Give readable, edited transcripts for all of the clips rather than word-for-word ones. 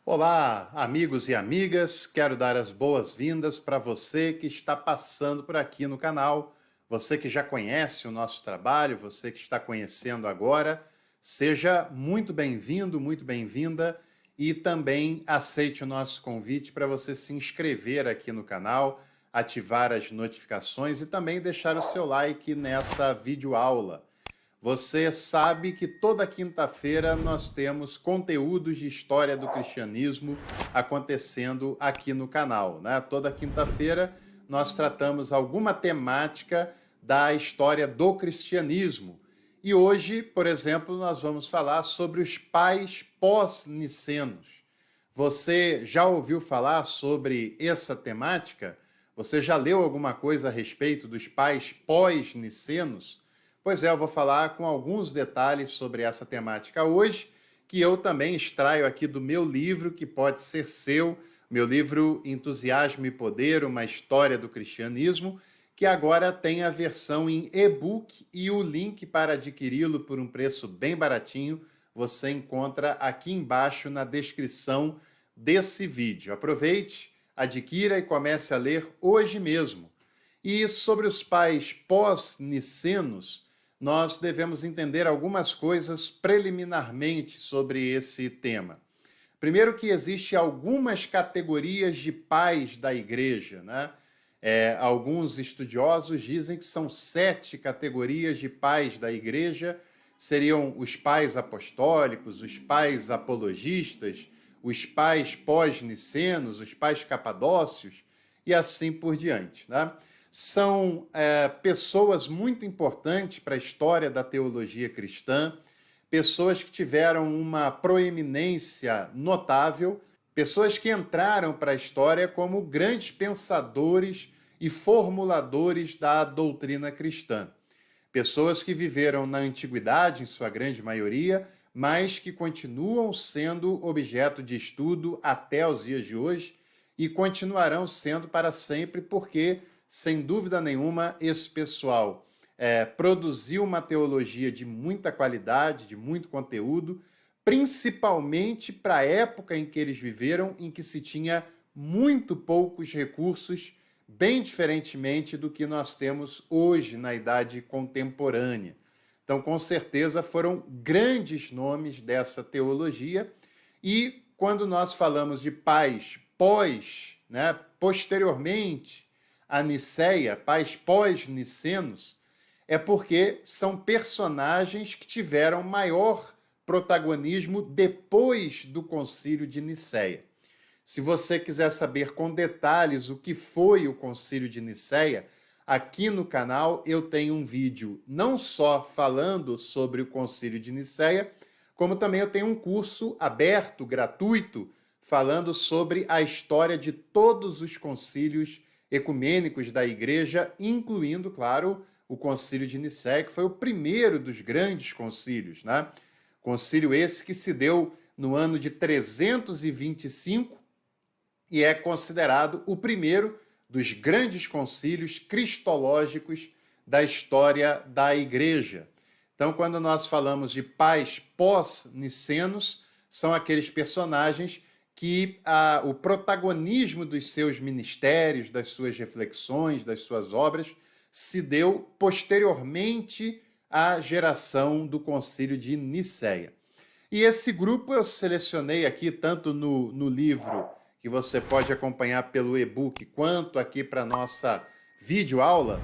Olá, amigos e amigas. Quero dar as boas-vindas para você que está passando por aqui no canal, você que já conhece o nosso trabalho, você que está conhecendo agora. Seja muito bem-vindo, muito bem-vinda e também aceite o nosso convite para você se inscrever aqui no canal, ativar as notificações e também deixar o seu like nessa videoaula. Você sabe que toda quinta-feira nós temos conteúdos de história do cristianismo acontecendo aqui no canal, né? Toda quinta-feira nós tratamos alguma temática da história do cristianismo. E hoje, por exemplo, nós vamos falar sobre os pais pós-nicenos. Você já ouviu falar sobre essa temática? Você já leu alguma coisa a respeito dos pais pós-nicenos? Pois é, eu vou falar com alguns detalhes sobre essa temática hoje, que eu também extraio aqui do meu livro, que pode ser seu, meu livro Entusiasmo e Poder, uma história do cristianismo, que agora tem a versão em e-book e o link para adquiri-lo por um preço bem baratinho, você encontra aqui embaixo na descrição desse vídeo. Aproveite, adquira e comece a ler hoje mesmo. E sobre os pais pós-nicenos, nós devemos entender algumas coisas preliminarmente sobre esse tema. Primeiro que existe algumas categorias de pais da igreja, né? Alguns estudiosos dizem que são 7 categorias de pais da igreja, seriam os pais apostólicos, os pais apologistas, os pais pós-nicenos, os pais capadócios e assim por diante, né? São pessoas muito importantes para a história da teologia cristã, pessoas que tiveram uma proeminência notável, pessoas que entraram para a história como grandes pensadores e formuladores da doutrina cristã. Pessoas que viveram na antiguidade, em sua grande maioria, mas que continuam sendo objeto de estudo até os dias de hoje e continuarão sendo para sempre, porque sem dúvida nenhuma, esse pessoal produziu uma teologia de muita qualidade, de muito conteúdo, principalmente para a época em que eles viveram, em que se tinha muito poucos recursos, bem diferentemente do que nós temos hoje na idade contemporânea. Então, com certeza, foram grandes nomes dessa teologia. E quando nós falamos de pais pós, né, posteriormente, a Nicéia, pais pós-nicenos, é porque são personagens que tiveram maior protagonismo depois do Concílio de Nicéia. Se você quiser saber com detalhes o que foi o Concílio de Nicéia, aqui no canal eu tenho um vídeo não só falando sobre o Concílio de Nicéia, como também eu tenho um curso aberto, gratuito, falando sobre a história de todos os concílios ecumênicos da igreja, incluindo, claro, o Concílio de Nicéia, que foi o primeiro dos grandes concílios, né? Concílio esse que se deu no ano de 325 e é considerado o primeiro dos grandes concílios cristológicos da história da igreja. Então, quando nós falamos de pais pós-nicenos, são aqueles personagens que o protagonismo dos seus ministérios, das suas reflexões, das suas obras, se deu posteriormente à geração do Concílio de Nicéia. E esse grupo eu selecionei aqui, tanto no livro, que você pode acompanhar pelo e-book, quanto aqui para a nossa videoaula,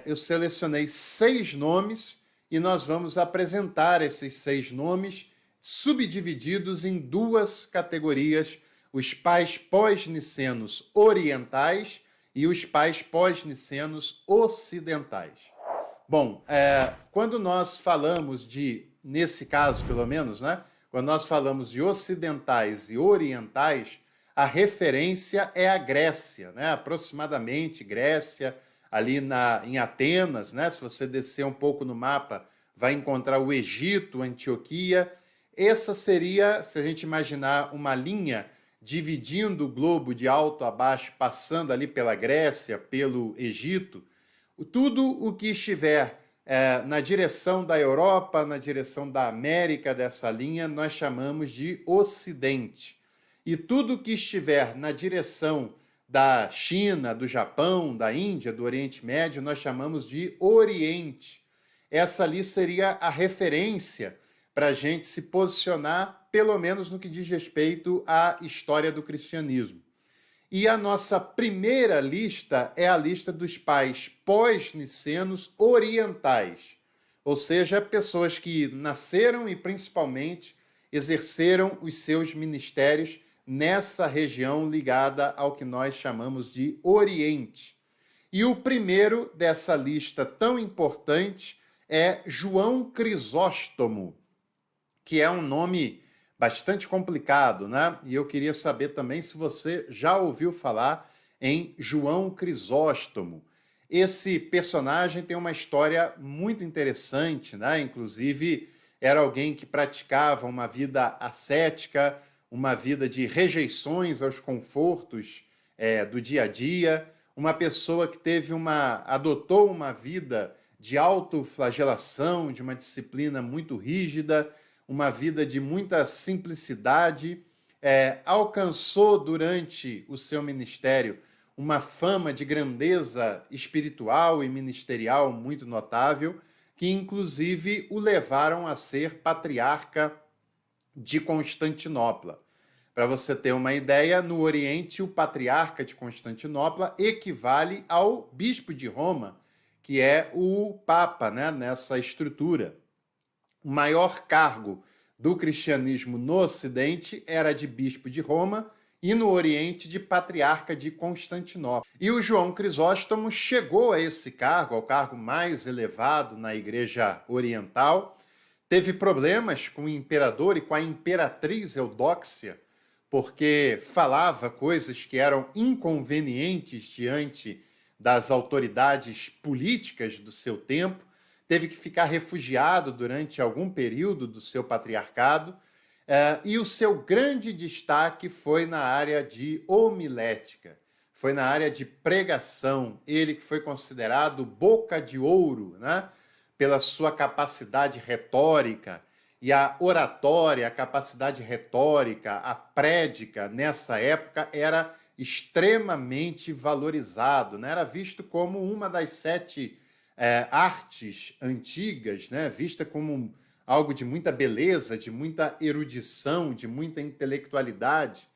eu selecionei 6 nomes e nós vamos apresentar esses 6 nomes subdivididos em 2 categorias, os pais pós-nicenos orientais e os pais pós-nicenos ocidentais. Bom, quando nós falamos nesse caso pelo menos, né, quando nós falamos de ocidentais e orientais, a referência é a Grécia, né, aproximadamente Grécia, ali em Atenas, né, se você descer um pouco no mapa, vai encontrar o Egito, Antioquia. Essa seria, se a gente imaginar uma linha dividindo o globo de alto a baixo, passando ali pela Grécia, pelo Egito, tudo o que estiver na direção da Europa, na direção da América dessa linha, nós chamamos de Ocidente. e tudo que estiver na direção da China, do Japão, da Índia, do Oriente Médio, nós chamamos de Oriente. Essa ali seria a referência para a gente se posicionar, pelo menos no que diz respeito à história do cristianismo. E a nossa primeira lista é a lista dos pais pós-nicenos orientais, ou seja, pessoas que nasceram e principalmente exerceram os seus ministérios nessa região ligada ao que nós chamamos de Oriente. E o primeiro dessa lista tão importante é João Crisóstomo, que é um nome bastante complicado, né? E eu queria saber também se você já ouviu falar em João Crisóstomo. Esse personagem tem uma história muito interessante, né? Inclusive, era alguém que praticava uma vida ascética, uma vida de rejeições aos confortos do dia a dia, uma pessoa que adotou uma vida de autoflagelação, de uma disciplina muito rígida, uma vida de muita simplicidade, alcançou durante o seu ministério uma fama de grandeza espiritual e ministerial muito notável, que inclusive o levaram a ser patriarca de Constantinopla. Para você ter uma ideia, no Oriente, o patriarca de Constantinopla equivale ao bispo de Roma, que é o Papa, né, nessa estrutura. O maior cargo do cristianismo no Ocidente era de bispo de Roma e no Oriente de patriarca de Constantinopla. E o João Crisóstomo chegou a esse cargo, ao cargo mais elevado na Igreja Oriental, teve problemas com o imperador e com a imperatriz Eudóxia, porque falava coisas que eram inconvenientes diante das autoridades políticas do seu tempo, teve que ficar refugiado durante algum período do seu patriarcado, e o seu grande destaque foi na área de homilética, foi na área de pregação. Ele que foi considerado boca de ouro, né, pela sua capacidade retórica, e a oratória, a capacidade retórica, a prédica, nessa época, era extremamente valorizado, né? Era visto como uma das 7 artes antigas, né? Vista como algo de muita beleza, de muita erudição, de muita intelectualidade.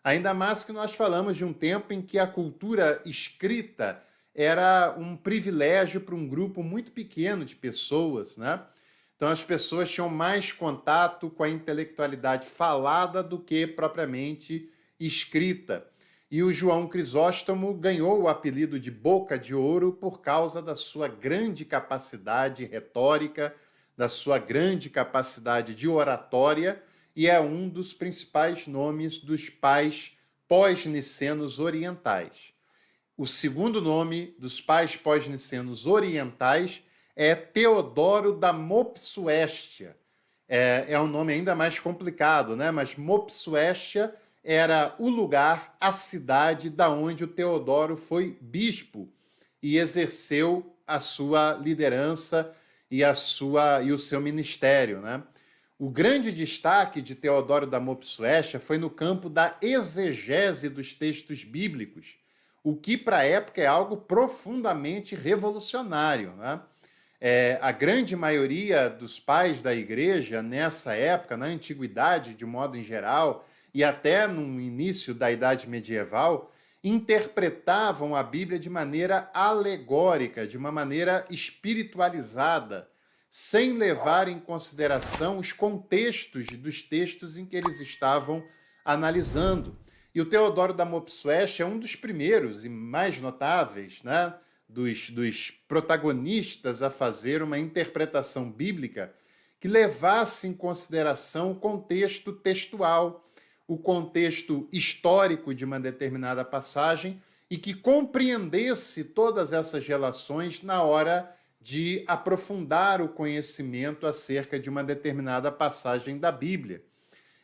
Ainda mais que nós falamos de um tempo em que a cultura escrita era um privilégio para um grupo muito pequeno de pessoas, né? Então as pessoas tinham mais contato com a intelectualidade falada do que propriamente escrita. E o João Crisóstomo ganhou o apelido de Boca de Ouro por causa da sua grande capacidade retórica, da sua grande capacidade de oratória, e é um dos principais nomes dos pais pós-nicenos orientais. O segundo nome dos pais pós-nicenos orientais é Teodoro da Mopsuestia. É um nome ainda mais complicado, né? Mas Mopsuestia era o lugar, a cidade da onde o Teodoro foi bispo e exerceu a sua liderança e o seu ministério, né? O grande destaque de Teodoro da Mopsuestia foi no campo da exegese dos textos bíblicos, o que para a época é algo profundamente revolucionário, né? A grande maioria dos pais da igreja nessa época, na antiguidade de modo em geral, e até no início da Idade Medieval, interpretavam a Bíblia de maneira alegórica, de uma maneira espiritualizada, sem levar em consideração os contextos dos textos em que eles estavam analisando. E o Teodoro da Mopsuestia é um dos primeiros e mais notáveis, né, dos protagonistas a fazer uma interpretação bíblica que levasse em consideração o contexto textual, o contexto histórico de uma determinada passagem e que compreendesse todas essas relações na hora de aprofundar o conhecimento acerca de uma determinada passagem da Bíblia.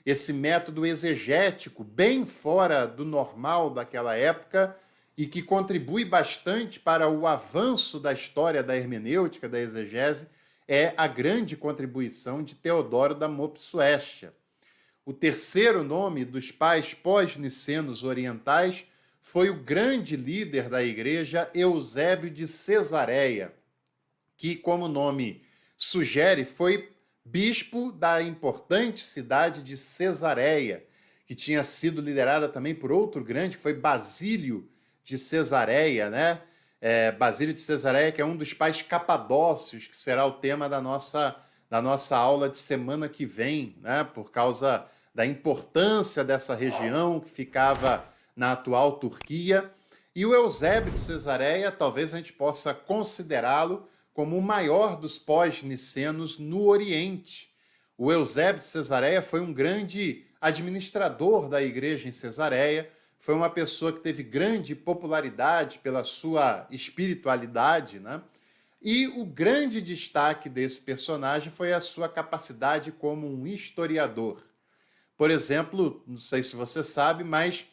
Esse método exegético, bem fora do normal daquela época, e que contribui bastante para o avanço da história da hermenêutica, da exegese, é a grande contribuição de Teodoro da Mopsuestia. O terceiro nome dos pais pós-nicenos orientais foi o grande líder da igreja, Eusébio de Cesareia, que, como o nome sugere, foi bispo da importante cidade de Cesareia, que tinha sido liderada também por outro grande, que foi Basílio de Cesareia, né? Basílio de Cesareia, que é um dos pais capadócios, que será o tema da nossa aula de semana que vem, né? Por causa da importância dessa região que ficava na atual Turquia. E o Eusébio de Cesareia, talvez a gente possa considerá-lo como o maior dos pós-nicenos no Oriente. O Eusébio de Cesareia foi um grande administrador da igreja em Cesareia, foi uma pessoa que teve grande popularidade pela sua espiritualidade, né? E o grande destaque desse personagem foi a sua capacidade como um historiador. Por exemplo, não sei se você sabe, mas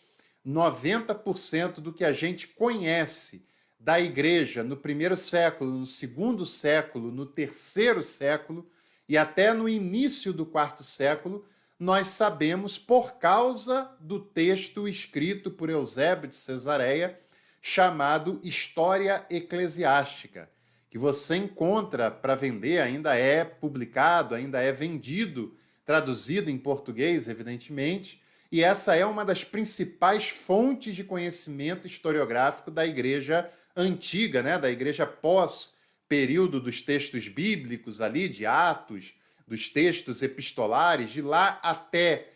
90% do que a gente conhece da igreja no primeiro século, no segundo século, no terceiro século e até no início do quarto século, nós sabemos por causa do texto escrito por Eusébio de Cesareia, chamado História Eclesiástica, que você encontra para vender, ainda é publicado, ainda é vendido, traduzido em português, evidentemente, e essa é uma das principais fontes de conhecimento historiográfico da igreja antiga, né, da igreja pós-período dos textos bíblicos ali, de Atos, dos textos epistolares, de lá até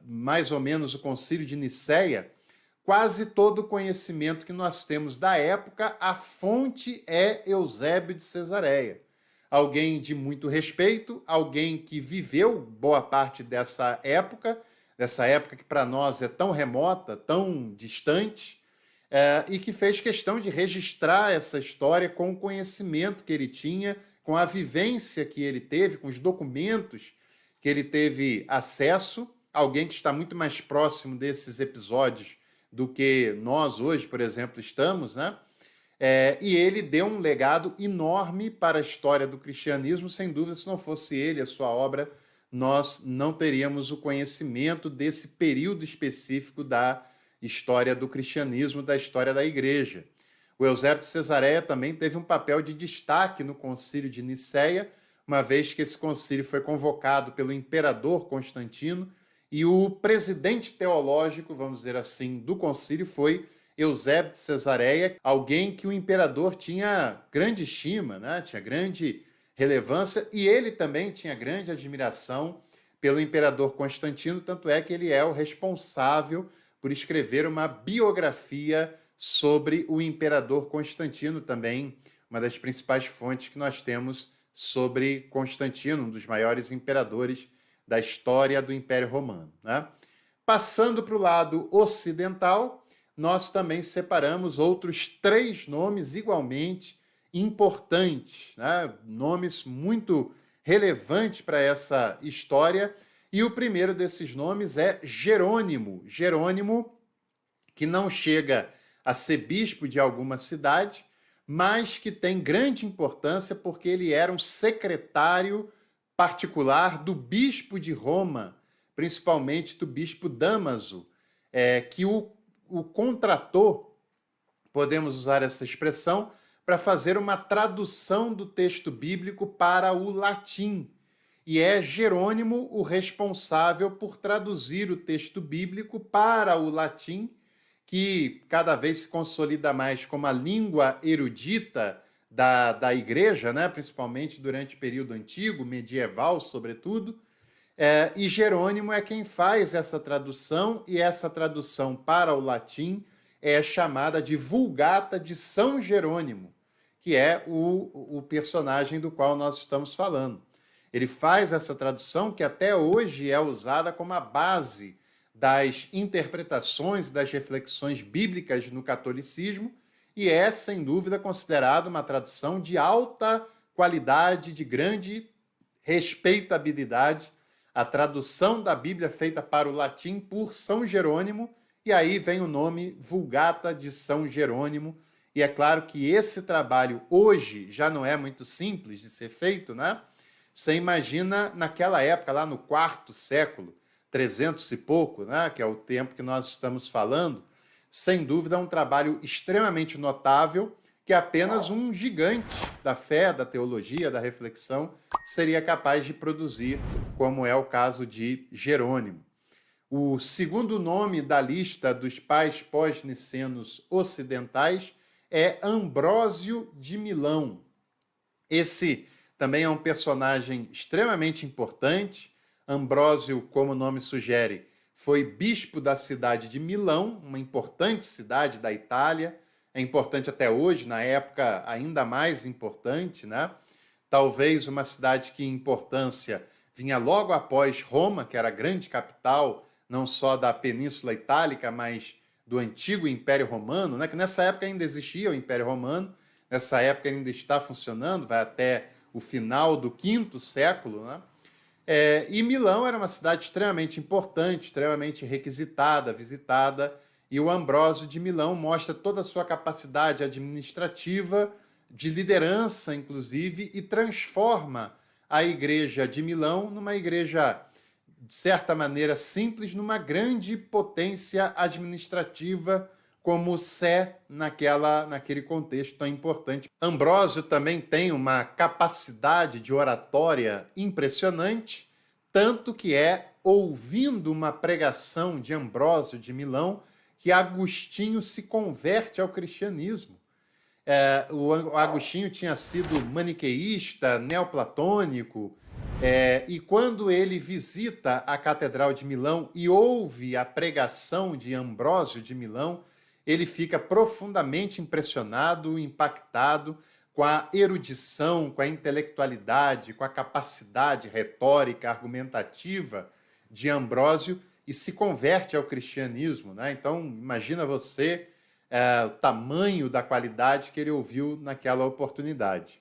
mais ou menos o Concílio de Nicéia, quase todo o conhecimento que nós temos da época, a fonte é Eusébio de Cesareia. Alguém de muito respeito, alguém que viveu boa parte dessa época que para nós é tão remota, tão distante, e que fez questão de registrar essa história com o conhecimento que ele tinha, com a vivência que ele teve, com os documentos que ele teve acesso, alguém que está muito mais próximo desses episódios do que nós hoje, por exemplo, estamos, né? E ele deu um legado enorme para a história do cristianismo, sem dúvida, se não fosse ele, a sua obra, nós não teríamos o conhecimento desse período específico da história do cristianismo, da história da igreja. O Eusébio de Cesareia também teve um papel de destaque no Concílio de Nicéia, uma vez que esse concílio foi convocado pelo imperador Constantino, e o presidente teológico, vamos dizer assim, do concílio foi Eusébio de Cesareia, alguém que o imperador tinha grande estima, né? Tinha grande relevância, e ele também tinha grande admiração pelo imperador Constantino, tanto é que ele é o responsável por escrever uma biografia sobre o imperador Constantino, também uma das principais fontes que nós temos sobre Constantino, um dos maiores imperadores da história do Império Romano, né? Passando para o lado ocidental, nós também separamos outros 3 nomes igualmente importantes, né? Nomes muito relevantes para essa história, e o primeiro desses nomes é Jerônimo. Jerônimo, que não chega a ser bispo de alguma cidade, mas que tem grande importância porque ele era um secretário particular do bispo de Roma, principalmente do bispo Damaso, que o contratou, podemos usar essa expressão, para fazer uma tradução do texto bíblico para o latim. E é Jerônimo o responsável por traduzir o texto bíblico para o latim, que cada vez se consolida mais como a língua erudita da igreja, né? Principalmente durante o período antigo, medieval, sobretudo. E Jerônimo é quem faz essa tradução, e essa tradução para o latim é chamada de Vulgata de São Jerônimo, que é o personagem do qual nós estamos falando. Ele faz essa tradução que até hoje é usada como a base das interpretações, das reflexões bíblicas no catolicismo, e é, sem dúvida, considerada uma tradução de alta qualidade, de grande respeitabilidade, a tradução da Bíblia feita para o latim por São Jerônimo, e aí vem o nome Vulgata de São Jerônimo, e é claro que esse trabalho hoje já não é muito simples de ser feito, né? Você imagina naquela época, lá no quarto século, 300 e pouco, né, que é o tempo que nós estamos falando, sem dúvida é um trabalho extremamente notável que apenas um gigante da fé, da teologia, da reflexão seria capaz de produzir, como é o caso de Jerônimo. O segundo nome da lista dos pais pós-nicenos ocidentais é Ambrósio de Milão. Esse também é um personagem extremamente importante. Ambrósio, como o nome sugere, foi bispo da cidade de Milão, uma importante cidade da Itália. É importante até hoje, na época ainda mais importante, né? Talvez uma cidade que em importância vinha logo após Roma, que era a grande capital, não só da Península Itálica, mas do antigo Império Romano, né? Que nessa época ainda existia o Império Romano, nessa época ainda está funcionando, vai até o final do quinto século, né? E Milão era uma cidade extremamente importante, extremamente requisitada, visitada, e o Ambrósio de Milão mostra toda a sua capacidade administrativa, de liderança, inclusive, e transforma a igreja de Milão numa igreja, de certa maneira, simples, numa grande potência administrativa, como Sé naquele contexto tão importante. Ambrósio também tem uma capacidade de oratória impressionante, tanto que é ouvindo uma pregação de Ambrósio de Milão que Agostinho se converte ao cristianismo. O Agostinho tinha sido maniqueísta, neoplatônico, e quando ele visita a Catedral de Milão e ouve a pregação de Ambrósio de Milão, ele fica profundamente impressionado, impactado com a erudição, com a intelectualidade, com a capacidade retórica, argumentativa de Ambrósio e se converte ao cristianismo, né? Então, imagina você o tamanho da qualidade que ele ouviu naquela oportunidade.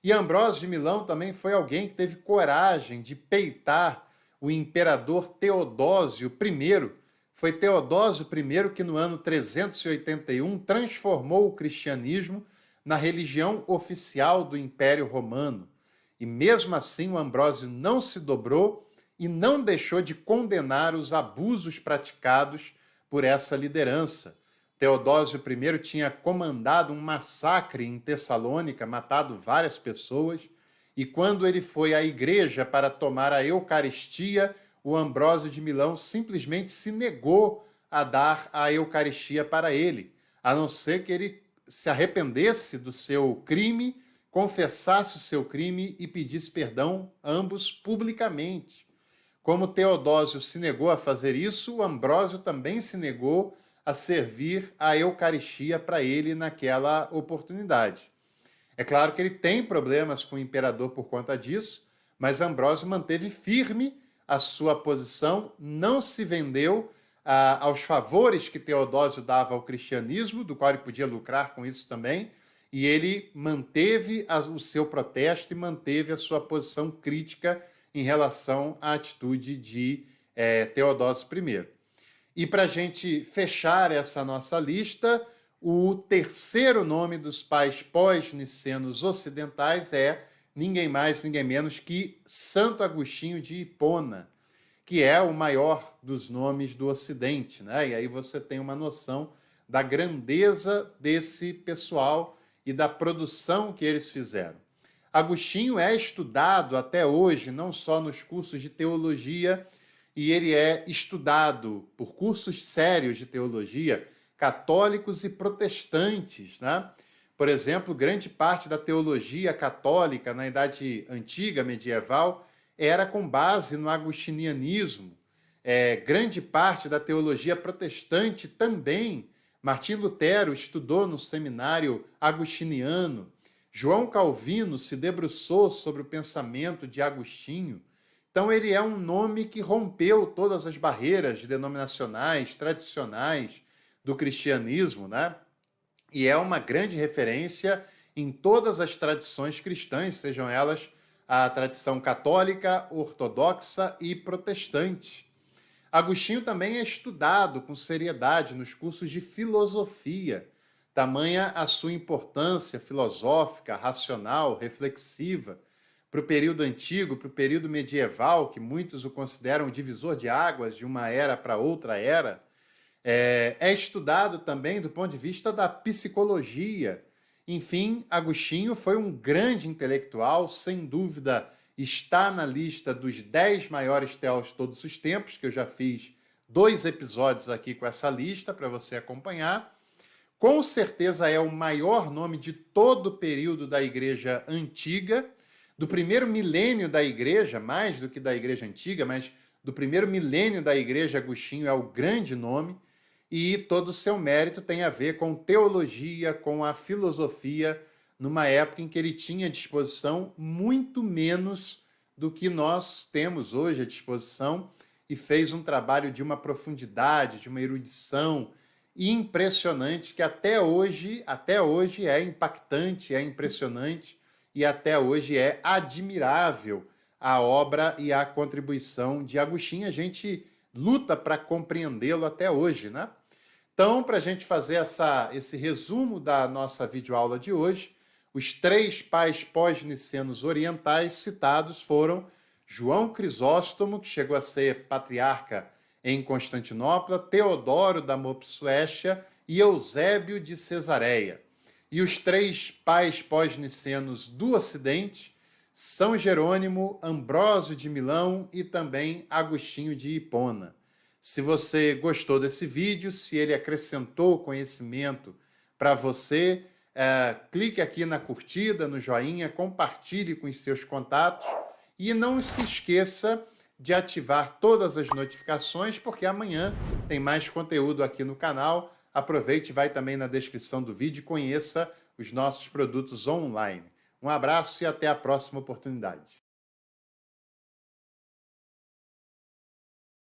E Ambrósio de Milão também foi alguém que teve coragem de peitar o imperador Teodósio I. Foi Teodósio I que, no ano 381, transformou o cristianismo na religião oficial do Império Romano. E mesmo assim, o Ambrósio não se dobrou e não deixou de condenar os abusos praticados por essa liderança. Teodósio I tinha comandado um massacre em Tessalônica, matado várias pessoas, e quando ele foi à igreja para tomar a Eucaristia, o Ambrósio de Milão simplesmente se negou a dar a Eucaristia para ele, a não ser que ele se arrependesse do seu crime, confessasse o seu crime e pedisse perdão, ambos publicamente. Como Teodósio se negou a fazer isso, o Ambrósio também se negou a servir a Eucaristia para ele naquela oportunidade. É claro que ele tem problemas com o imperador por conta disso, mas Ambrósio manteve firme a sua posição, não se vendeu aos favores que Teodósio dava ao cristianismo, do qual ele podia lucrar com isso também, e ele manteve o seu protesto e manteve a sua posição crítica em relação à atitude de Teodósio I. E para a gente fechar essa nossa lista, o terceiro nome dos pais pós-nicenos ocidentais é ninguém mais, ninguém menos que Santo Agostinho de Hipona, que é o maior dos nomes do Ocidente, né? E aí você tem uma noção da grandeza desse pessoal e da produção que eles fizeram. Agostinho é estudado até hoje, não só nos cursos de teologia, e ele é estudado por cursos sérios de teologia, católicos e protestantes, né? Por exemplo, grande parte da teologia católica na Idade Antiga, medieval, era com base no agostinianismo. Grande parte da teologia protestante também. Martim Lutero estudou no seminário agostiniano. João Calvino se debruçou sobre o pensamento de Agostinho. Então, ele é um nome que rompeu todas as barreiras denominacionais, tradicionais do cristianismo, né? E é uma grande referência em todas as tradições cristãs, sejam elas a tradição católica, ortodoxa e protestante. Agostinho também é estudado com seriedade nos cursos de filosofia, tamanha a sua importância filosófica, racional, reflexiva. para o período antigo, para o período medieval, que muitos o consideram o divisor de águas de uma era para outra era, é estudado também do ponto de vista da psicologia. Enfim, Agostinho foi um grande intelectual, sem dúvida está na lista dos 10 maiores teólogos de todos os tempos, que eu já fiz 2 episódios aqui com essa lista para você acompanhar. Com certeza é o maior nome de todo o período da Igreja Antiga, do primeiro milênio da Igreja, mais do que da Igreja Antiga, mas do primeiro milênio da Igreja, Agostinho é o grande nome, e todo o seu mérito tem a ver com teologia, com a filosofia, numa época em que ele tinha à disposição muito menos do que nós temos hoje à disposição, e fez um trabalho de uma profundidade, de uma erudição impressionante, que até hoje é impactante, é impressionante, e até hoje é admirável a obra e a contribuição de Agostinho. A gente luta para compreendê-lo até hoje, né? Então, para a gente fazer esse resumo da nossa videoaula de hoje, os 3 pais pós-nicenos orientais citados foram João Crisóstomo, que chegou a ser patriarca em Constantinopla, Teodoro da Mopsuécia e Eusébio de Cesareia. E os 3 pais pós-nicenos do Ocidente, São Jerônimo, Ambrósio de Milão e também Agostinho de Hipona. Se você gostou desse vídeo, se ele acrescentou conhecimento para você, clique aqui na curtida, no joinha, compartilhe com os seus contatos e não se esqueça de ativar todas as notificações, porque amanhã tem mais conteúdo aqui no canal. Aproveite, vai também na descrição do vídeo e conheça os nossos produtos online. Um abraço e até a próxima oportunidade.